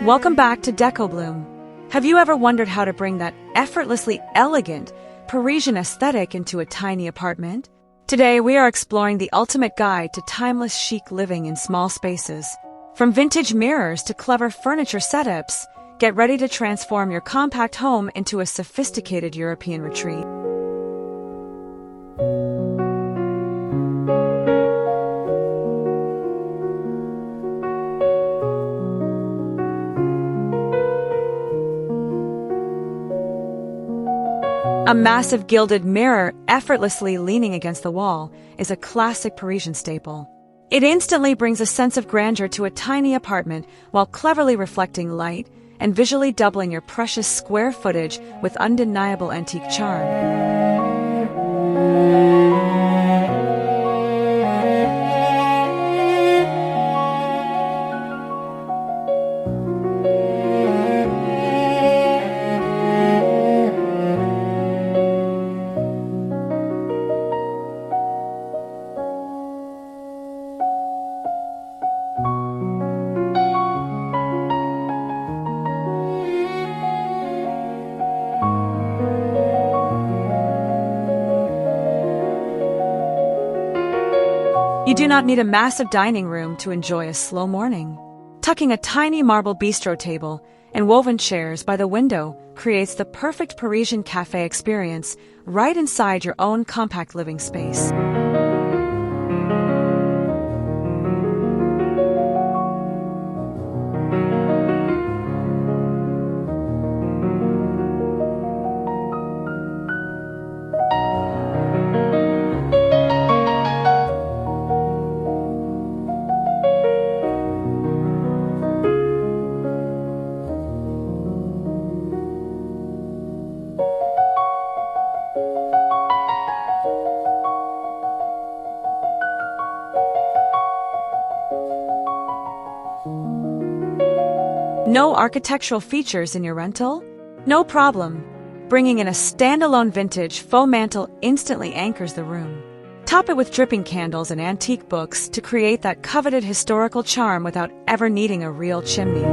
Welcome back to Decobloom. Have you ever wondered how to bring that effortlessly elegant Parisian aesthetic into a tiny apartment? Today, we are exploring the ultimate guide to timeless chic living in small spaces. From vintage mirrors to clever furniture setups, get ready to transform your compact home into a sophisticated European retreat. A massive gilded mirror effortlessly leaning against the wall is a classic Parisian staple. It instantly brings a sense of grandeur to a tiny apartment while cleverly reflecting light and visually doubling your precious square footage with undeniable antique charm. You do not need a massive dining room to enjoy a slow morning. Tucking a tiny marble bistro table and woven chairs by the window creates the perfect Parisian cafe experience right inside your own compact living space. No architectural features in your rental? No problem. Bringing in a standalone vintage faux mantle instantly anchors the room. Top it with dripping candles and antique books to create that coveted historical charm without ever needing a real chimney.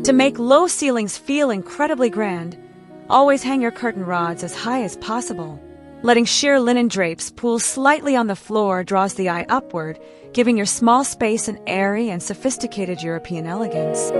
To make low ceilings feel incredibly grand, always hang your curtain rods as high as possible. Letting sheer linen drapes pool slightly on the floor draws the eye upward, giving your small space an airy and sophisticated European elegance.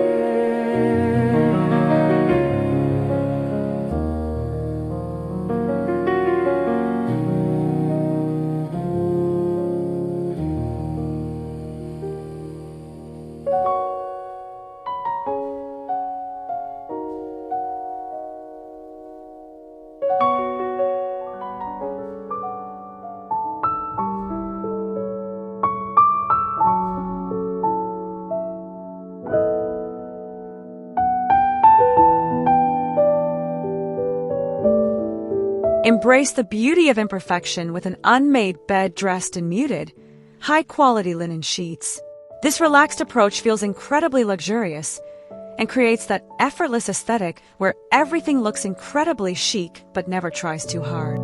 Embrace the beauty of imperfection with an unmade bed dressed in muted, high-quality linen sheets. This relaxed approach feels incredibly luxurious and creates that effortless aesthetic where everything looks incredibly chic but never tries too hard.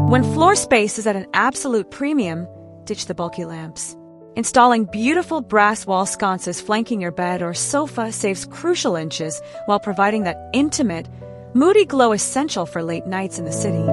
When floor space is at an absolute premium, ditch the bulky lamps. Installing beautiful brass wall sconces flanking your bed or sofa saves crucial inches while providing that intimate, moody glow essential for late nights in the city.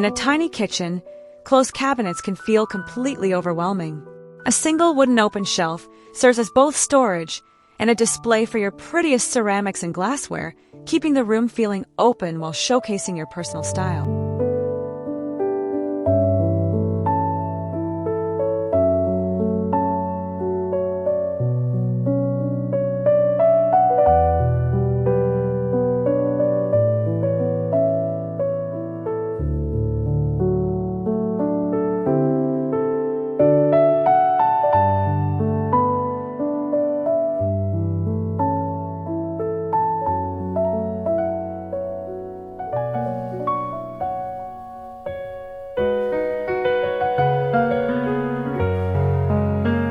In a tiny kitchen, closed cabinets can feel completely overwhelming. A single wooden open shelf serves as both storage and a display for your prettiest ceramics and glassware, keeping the room feeling open while showcasing your personal style.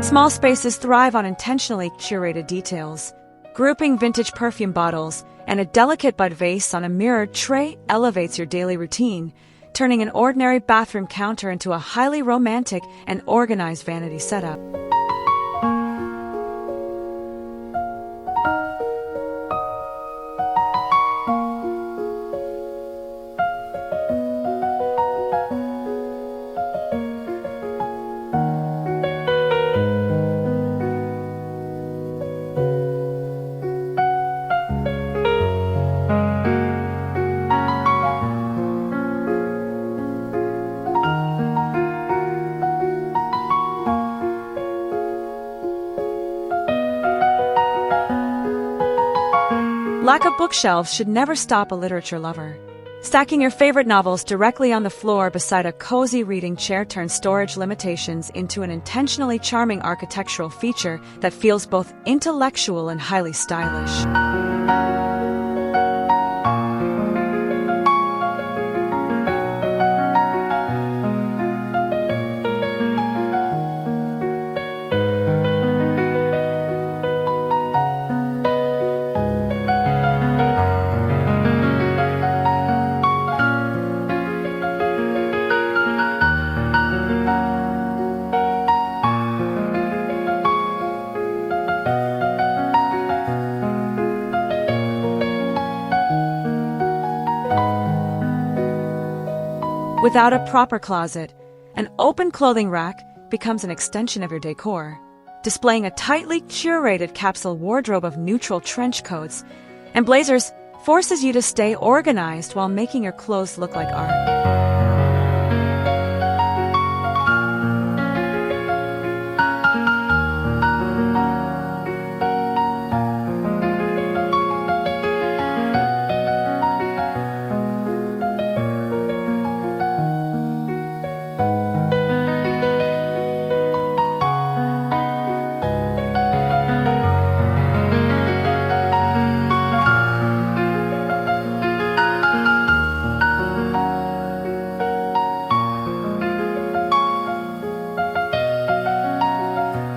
Small spaces thrive on intentionally curated details. Grouping vintage perfume bottles and a delicate bud vase on a mirrored tray elevates your daily routine, turning an ordinary bathroom counter into a highly romantic and organized vanity setup. Lack of bookshelves should never stop a literature lover. Stacking your favorite novels directly on the floor beside a cozy reading chair turns storage limitations into an intentionally charming architectural feature that feels both intellectual and highly stylish. Without a proper closet, an open clothing rack becomes an extension of your decor, displaying a tightly curated capsule wardrobe of neutral trench coats and blazers forces you to stay organized while making your clothes look like art.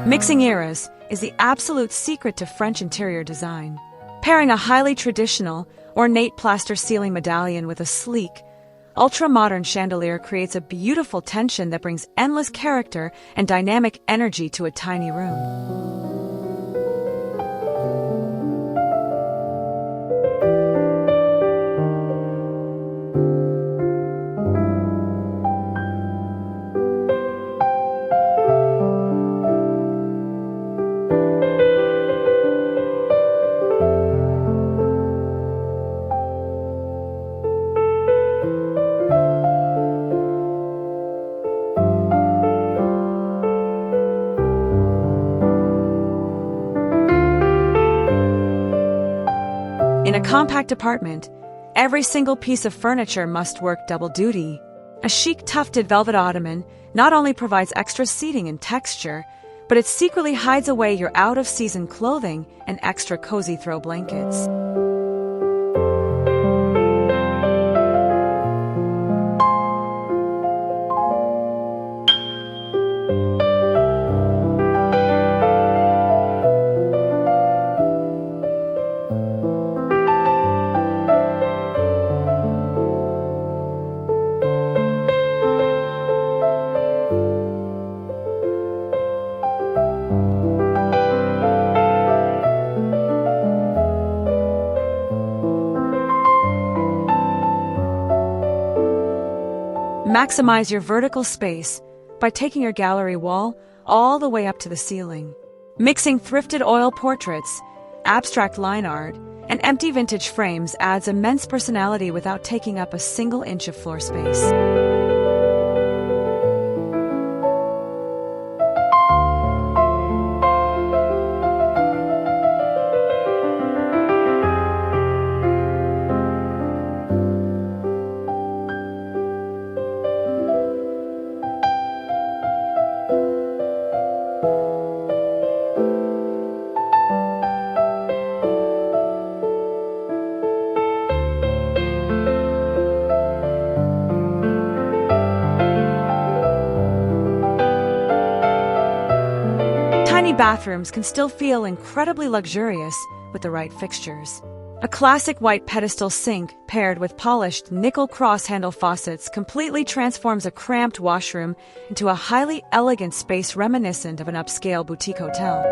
Mixing eras is the absolute secret to French interior design. Pairing a highly traditional, ornate plaster ceiling medallion with a sleek, ultra-modern chandelier creates a beautiful tension that brings endless character and dynamic energy to a tiny room. In a compact apartment, every single piece of furniture must work double duty. A chic tufted velvet ottoman not only provides extra seating and texture, but it secretly hides away your out-of-season clothing and extra cozy throw blankets. Maximize your vertical space by taking your gallery wall all the way up to the ceiling. Mixing thrifted oil portraits, abstract line art, and empty vintage frames adds immense personality without taking up a single inch of floor space. Tiny bathrooms can still feel incredibly luxurious with the right fixtures. A classic white pedestal sink paired with polished nickel cross-handle faucets completely transforms a cramped washroom into a highly elegant space reminiscent of an upscale boutique hotel.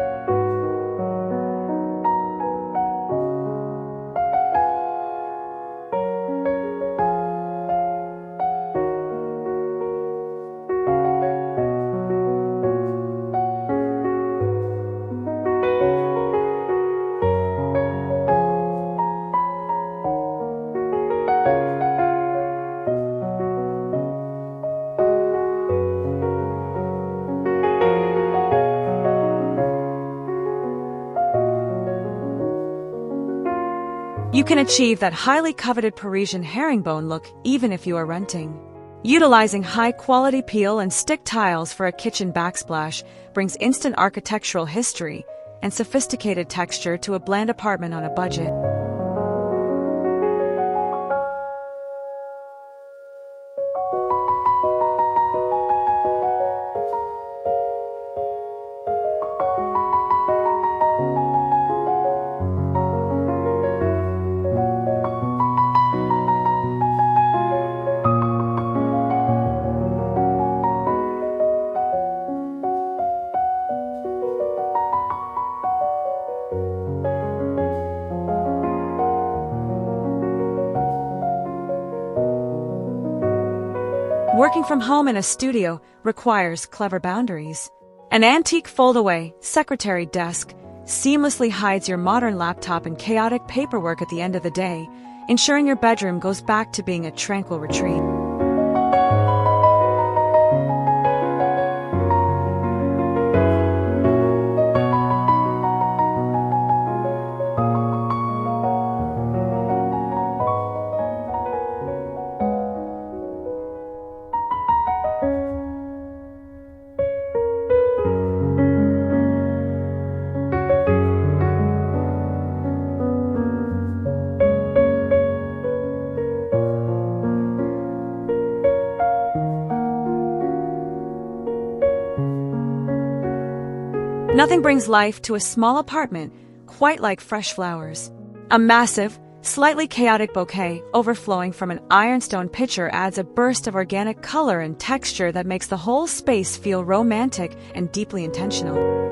You can achieve that highly coveted Parisian herringbone look even if you are renting. Utilizing high-quality peel and stick tiles for a kitchen backsplash brings instant architectural history and sophisticated texture to a bland apartment on a budget. Working from home in a studio requires clever boundaries. An antique fold-away secretary desk seamlessly hides your modern laptop and chaotic paperwork at the end of the day, ensuring your bedroom goes back to being a tranquil retreat. Nothing brings life to a small apartment quite like fresh flowers. A massive, slightly chaotic bouquet overflowing from an ironstone pitcher adds a burst of organic color and texture that makes the whole space feel romantic and deeply intentional.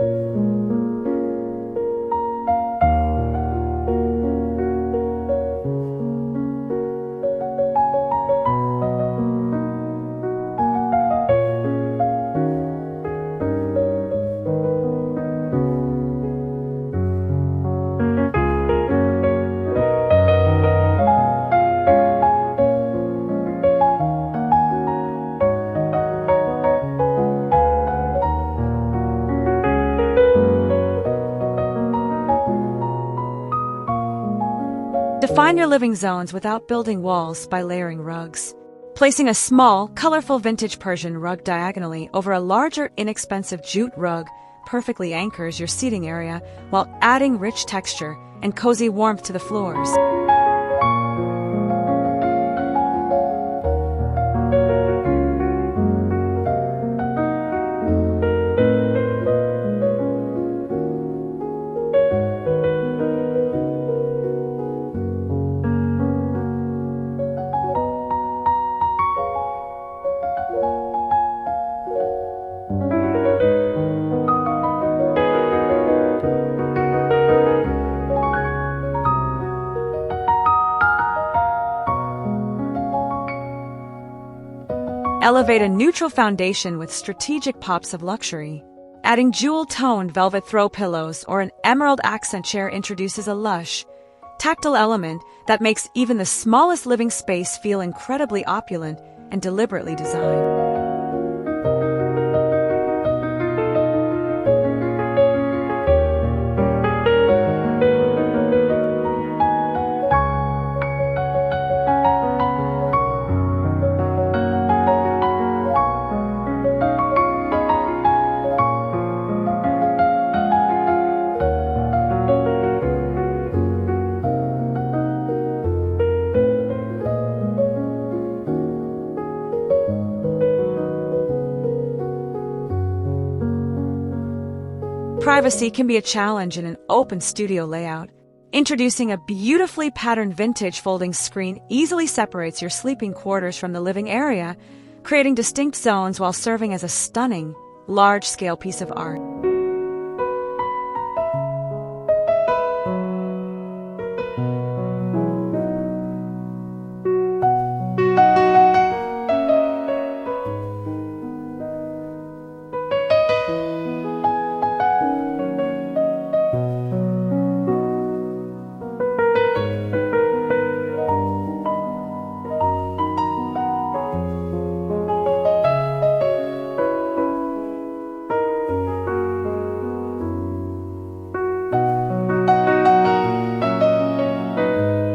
Define your living zones without building walls by layering rugs. Placing a small, colorful vintage Persian rug diagonally over a larger, inexpensive jute rug perfectly anchors your seating area while adding rich texture and cozy warmth to the floors. Elevate a neutral foundation with strategic pops of luxury. Adding jewel-toned velvet throw pillows or an emerald accent chair introduces a lush, tactile element that makes even the smallest living space feel incredibly opulent and deliberately designed. Privacy can be a challenge in an open studio layout. Introducing a beautifully patterned vintage folding screen easily separates your sleeping quarters from the living area, creating distinct zones while serving as a stunning, large-scale piece of art.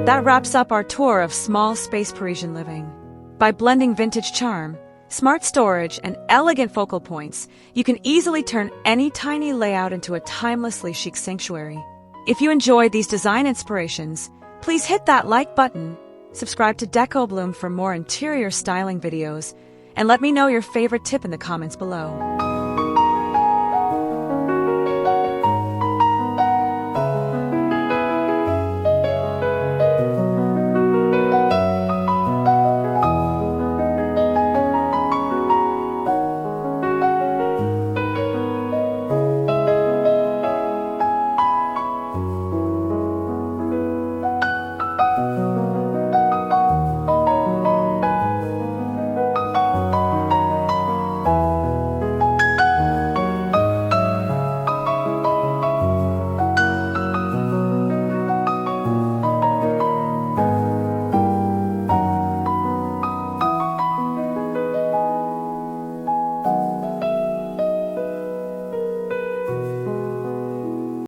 That wraps up our tour of small space Parisian living. By blending vintage charm, smart storage, and elegant focal points, you can easily turn any tiny layout into a timelessly chic sanctuary. If you enjoyed these design inspirations, please hit that like button, subscribe to Decobloom for more interior styling videos, and let me know your favorite tip in the comments below.